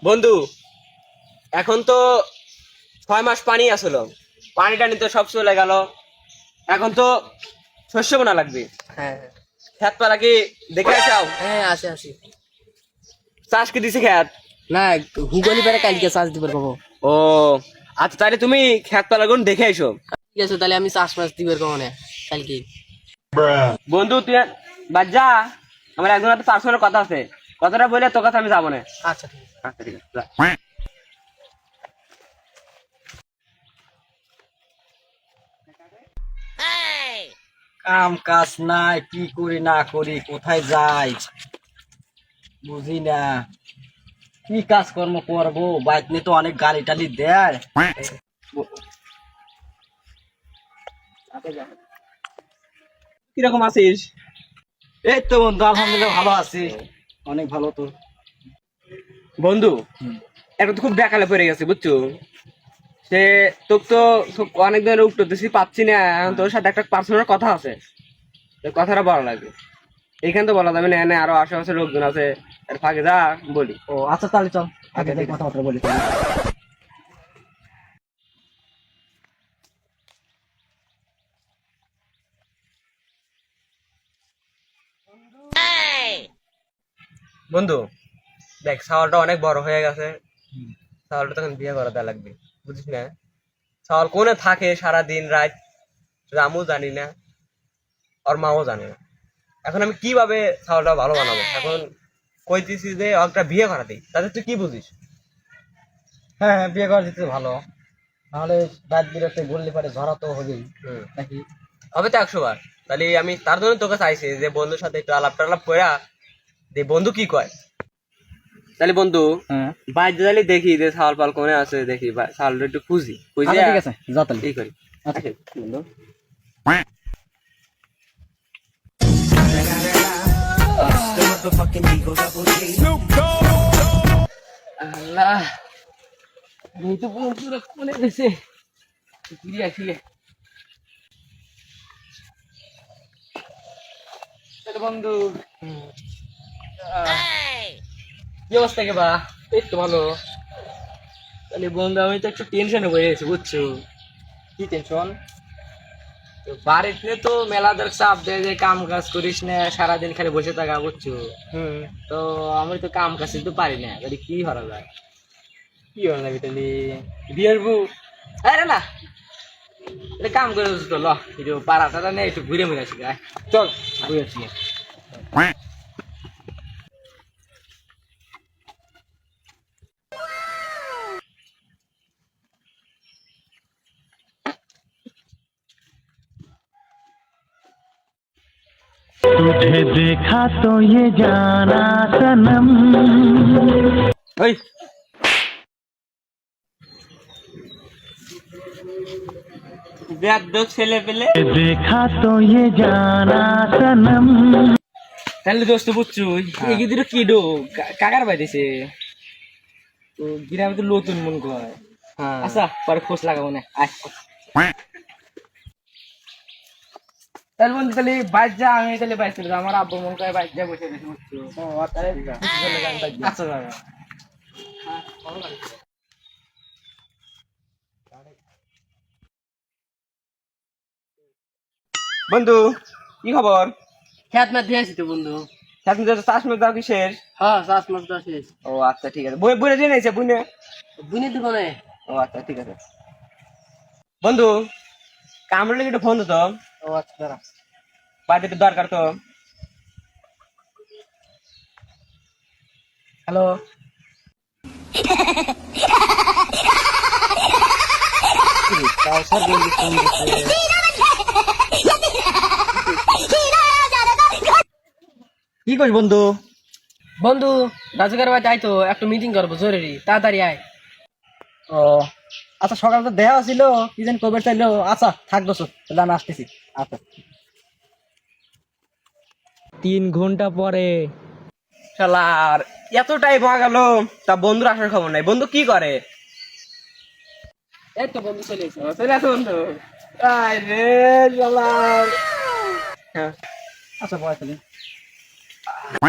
বন্ধু, এখন তো 6 মাস পানি আসলো, পানি টানি তো সব চলে গেল। এখন তো শস্য বোনা লাগবে। হ্যাঁ খেত পালা কি দেখে যাও? হ্যাঁ আসি আসি। চাষ কি দিছে খেত? না, হুগলি পেরে কালকে চাষ দিবার পাবো। ও আচ্ছা, তাহলে তুমি খেত পালা গুন দেখে আইসো। ঠিক আছে, তাহলে আমি চাষ মাস দিবার পাবো না কালকে। বন্ধু তুই বাদ যা, আমার একজন হাতে পার্সোনাল কথা আছে, কথাটা বলে তোর কথা আমি যাবো না। আচ্ছা ঠিক আছে। আচ্ছা ঠিক আছে, যা। কাম কাজ নাই, কি করি না করি, কোথায় যাই বুঝি না। কি কাজ কর্ম করবো, বাইক নিয়ে তো অনেক গালি টালি দেয়। কিরকম আছিস? এই তো বন্ধু, আলহামদুলিল্লাহ ভালো আছি, অনেক ভালো। তো বন্ধু, এখন তো খুব বেকালে পড়ে গেছে বুঝছো। সে তোকে তো অনেক দিনের উঠতেছি পাচ্ছি না, এখন তোর সাথে একটা পার্সোনাল কথা আছে, তোর কথাটা বলা লাগবে। এইখানে তো বলা যাবে না, এনে আরো আশেপাশে লোকজন আছে, এর ফাঁকে যা বলি। ও আচ্ছা, তাহলে চল আগে আচ্ছা, ঠিক আছে। কথাবার্তা বলি। বন্ধু দেখ, ছাওয়ালটা অনেক বড় হয়ে গেছে, ছাওয়ালটা তখন বিয়ে করা দেওয়া লাগবে, বুঝিস না? ছাওয়াল কোনে থাকে সারা দিন রাত, রামও জানি না, ওর মাও জানে না। এখন আমি কিভাবে ছাওয়ালটা ভালো বানাবো? এখন কইতেছি যে একটা বিয়ে করা দিই, তাতে তুই কি বুঝিস? হ্যাঁ হ্যাঁ, বিয়ে করা যেতে ভালো, নাহলে রাত বিরাতে গড়লে পারে ঝরা তো হবেই হুম, নাকি। হবে তো 100 বার। তাহলে আমি তার জন্য তোকে চাইছি যে বন্ধুর সাথে একটু আলাপ টালাপ কইরা যে বন্ধু কি কয়। তাহলে বন্ধু হ্যাঁ বাইরে যাইলে দেখি যে ছাওয়াল পাল কোনে আছে, দেখি ছাওয়ালটা একটু খুঁজি খুঁজি আচ্ছা ঠিক আছে, যা তাহলে। এই করি। আচ্ছা আচ্ছা বন্ধু, আল্লাহ, এই তো বন্ধুরা কোনে গেছে, ঘুরে আসিলে। তাহলে বন্ধু, কি অবস্থা কে বা? এই তো ভালো। তাহলে বন্ধু, আমি তো একটু টেনশনে পড়ে গেছি বুঝছো। কি টেনশন? তো বাড়িতে তো মেলাদের চাপ দেয় যে কাম কাজ করিস না, সারাদিন খালি বসে থাকা বুঝছো। হুম, তো আমি তো কাম কাজ তো পারি না, তাহলে কি করা যায়? কি হল নাকি তাহলে? বিয়ের বউ? আরে না, এটা কাম করে তো ল, একটু পাড়া টাড়া নেই, একটু ঘুরে মুড়ে আসি গায়ে। চল ঘুরে আসি। तुझे देखा तो ये जाना सनम। ওই বেয়াদব ছেলে পেলে। देखा तो ये जाना सनम। তাহলে দোস্ত বুঝছো, এগিয়ে কি ডো কাকার বাইতেছে তো, গ্রামে তো নতুন মন কয়। হ্যাঁ আচ্ছা, পরে খোঁজ লাগাবো না, আয়। তাহলে বন্ধু, তাহলে বাইর যা, আমি তাহলে বাইর চলে যাবো। আমার আব্বু মন করে বাইর যা বসে রয়েছে বুঝছো। ও আচ্ছা ঠিক আছে, চলে যান তাই। আচ্ছা দাদা। বন্ধু, কি খবর? খেত মাঠ দিয়ে আসি তো বন্ধু। আপনি তো চাষ মধ্যে দাও কিসের? হ্যাঁ চাষ মাস তো শেষ। ও আচ্ছা ঠিক আছে, বই বইটা দিয়ে নিয়েছে বুঝলে। বুনের দোকানে। ও আচ্ছা ঠিক আছে। বন্ধু, কামড়ে একটু ফোন দিত, ও আচ্ছা দাঁড়া। বাড়িতে একটু দরকার তো। হ্যালো, কাউসার বন্ধু ফোন দিচ্ছে। কি করিস বন্ধু? বন্ধু, রাজুকার বাড়ি যাই তো, একটু মিটিং করবো জরুরি, তাড়াতাড়ি আয়। ও আচ্ছা, সকালে তো দেওয়া ছিল, কি যেন কবে চাইলো। আচ্ছা থাক দোস্ত, তাহলে আমি আসতেছি। আচ্ছা। 3 ঘন্টা পরে। শালার এত টাইম হয়ে গেল, তা বন্ধুর আসার খবর নাই। বন্ধু কি করে? এই তো বন্ধু চলে এসে। চলে আসো বন্ধু। আয় রে শালার। হ্যাঁ, আচ্ছা বয় তাহলে।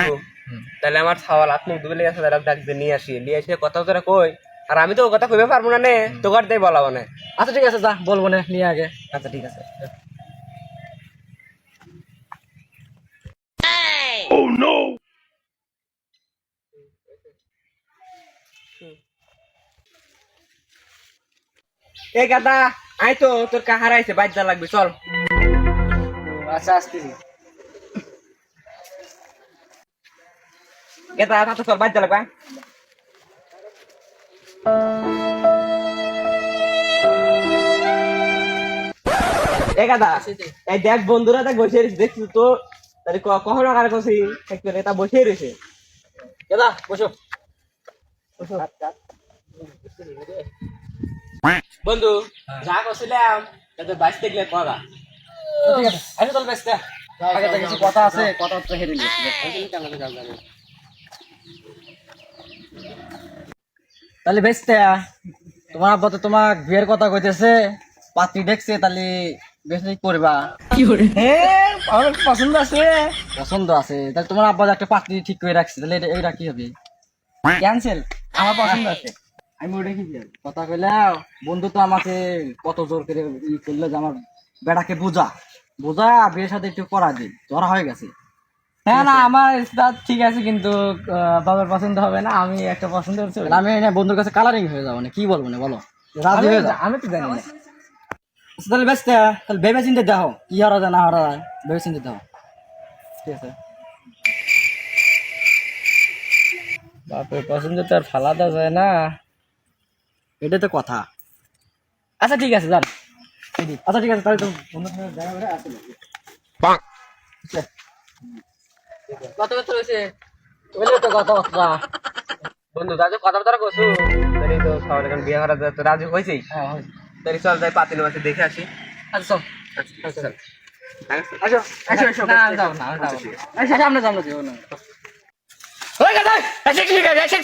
তো তাহলে আমার ছাওয়াল আপনি দুবেলে গেছে তারা ডাকতে নিয়ে এসে কথা তোরা কই, আর আমি তো ও কথা কইবে পারবো না নে, তোকার দেই বলাবো না। আচ্ছা ঠিক আছে, যা বলবো না নিয়ে আগে। আচ্ছা ঠিক আছে। এই গাদা আই তো, তোর কাহার আইছে, বাইর যা লাগবে, চল। আচ্ছা আসতেছি। গেদা তো চল, বাইর যা লাগবে। এ গাদা, এই দেখ বন্ধুরা দেখ বসে রয়েছে, দেখছিস তো তাহলে কখন আকার করছি তা বসে রয়েছে। দাদা বসো। বন্ধু যা করছিলাম তাতে বাইশ দেখলে করা। ঠিক আছে, আমি চল বেসতে। আগে তো কিছু কথা আছে, কথা তো হেরে নিয়েছি। তাহলে বেসতে তোমার আব্বা তো তোমার বিয়ের কথা কইতেছে, পাত্রী দেখছে, তাহলে বেশ করবা। হ্যাঁ আমার পছন্দ আছে। পছন্দ আছে, তাহলে তোমার আব্বা যে একটা পাত্রী ঠিক করে রাখছে, তাহলে এটা কি হবে? ক্যান্সেল, আমার পছন্দ আছে। আমি ওটা কি কথা কইলা, বন্ধু তো আমাকে কত জোর করে ই করলো যে আমার বেটাকে বোঝা বিয়ের সাথে একটু করা দিই, ধরা হয়ে গেছে। হ্যাঁ না আমার স্টার ঠিক আছে, কিন্তু বাবার পছন্দ হবে না, আমি একটা পছন্দ করছি। তাহলে আমি না বন্ধুর কাছে কালারিং হয়ে যাবো না, কি বলবো না বলো, রাজি হয়ে যাও। আমি তো জানি না। আচ্ছা, তাহলে বেশ তাহলে ভেবে চিন্তে দেখো কি হারা যায় না হারা যায়, ভেবে চিন্তে দেখো। ঠিক আছে, বাপের পছন্দ তো আর ফালাতে যায় না। এটাই তো কথা। আচ্ছা ঠিক আছে যান। আচ্ছা ঠিক আছে, তাহলে তো বন্ধুর সাথে দেখা করে আসলে কত বছর হয়েছে? ওইলে তো কথাবার্তা। বন্ধু তাই তো কথাবার্তা করছো, তাহলে তো সবার এখন বিয়ে করা তো রাজি হয়েছেই। হ্যাঁ হয়েছে। তাহলে চল যাই পাতিল মাসে দেখে আসি। আচ্ছা চল। আচ্ছা চল। আসো আসো আসো। না আমি যাবো না, আমি যাবো না। আচ্ছা সামনে যাবো না। ওই গাদা এসে কি গাদা এসে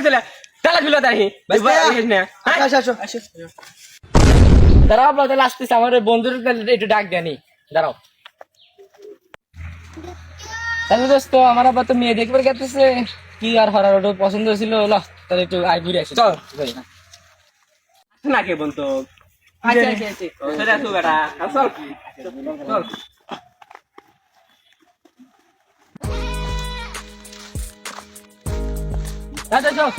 চলে তালা খুলে দাঁড়ি ভাই ভাই এসে না। আসো আসো আসো। দাঁড়াও আপনার তাহলে আসতেছে, আমার ওই বন্ধুর তাহলে একটু ডাক দেনি, দাঁড়াও। তাহলে দোস্ত আমার আবার তো মেয়ে দেখবার গেতেছে, কি আর হরার ওটা পছন্দ ছিল, ল তাহলে একটু আই ঘুরে আসি। চল না কে বন্ধু আচ্ছা আচ্ছা আচ্ছা। চলে আসো বেটা চল চল। আচ্ছা চল।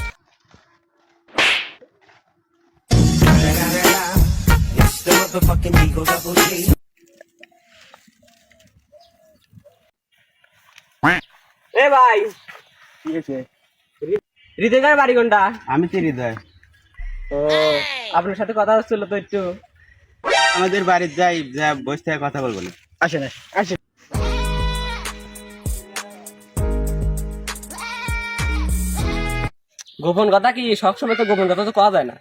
এ ভাই হৃদয়ের বাড়ি কোনটা? আমি তো হৃদয়। ও আপনার সাথে কথা হচ্ছিল তো একটু। আমাদের বাড়ির যাই, যা বসে থেকে কথা বলবো না। আসেন আসেন। গোপন কথা কি সবসময় তো গোপন কথা তো কওয়া যায় না,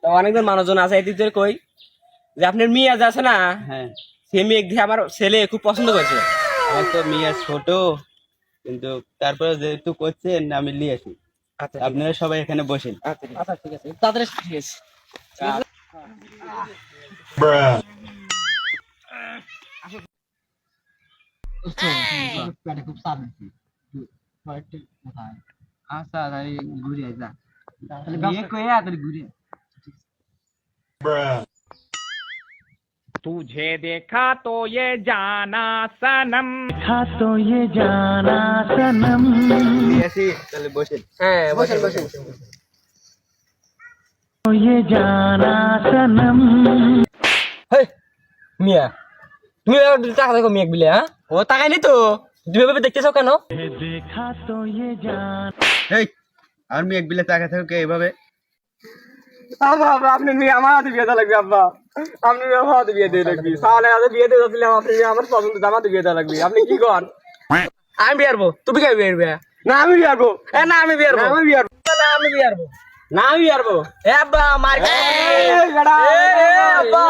তো অনেকজন মানুষজন আছে এদিকে কই যে আপনার মেয়ে আজ আছে না, হ্যাঁ, সে মেয়ে দেখে আমার ছেলে খুব পছন্দ করেছে। আমার তো মেয়ে ছোট, কিন্তু তারপরে যেহেতু করছেন আমি নিয়ে আসি। আচ্ছা আপনারা সবাই এখানে বসেন। আচ্ছা ঠিক আছে, তাড়াতাড়ি ঠিক আছে। পেটে খুব চাপ দিচ্ছি, কোথায়? আচ্ছা তাই ঘুরে যা। বিয়ে করে তাহলে ঘুরে। तुझे देखा तो ये जाना सनम था तो ये जाना सनम। নিয়ে আসি, তাহলে বসেন। হ্যাঁ বসেন বসেন। तो ये जाना सनम। হেই মিয়া তুমি টাকা দেখো মেয়ে বিলে, হ্যাঁ ও টাকাই নি তো, তুমি এভাবে দেখতেছো কেন? देखा तो ये जान। এই আর মেয়ে বিলে তাকা থাকো এইভাবে। আব্বা আপনি মেয়ে আমার হাতে বিয়ে দেওয়া লাগবে, আব্বা আপনি মেয়ে আমার হাতে বিয়ে দিয়ে লাগবে, তাহলে হাতে বিয়ে দিয়ে দিলাম, আপনি আমার পছন্দ জামাতে বিয়ে দেওয়া লাগবে, আপনি কি কর? আমি বিয়ে হারবো, তুমি কে বিয়ে হারবে? না আমি বিয়ে হারবো, না আমি বিয়ে হারবো, আমি বিয়ে হারবো, না আমি বিয়ে হারবো, না আমি বিয়ে হারবো। এ আব্বা মার আব্বা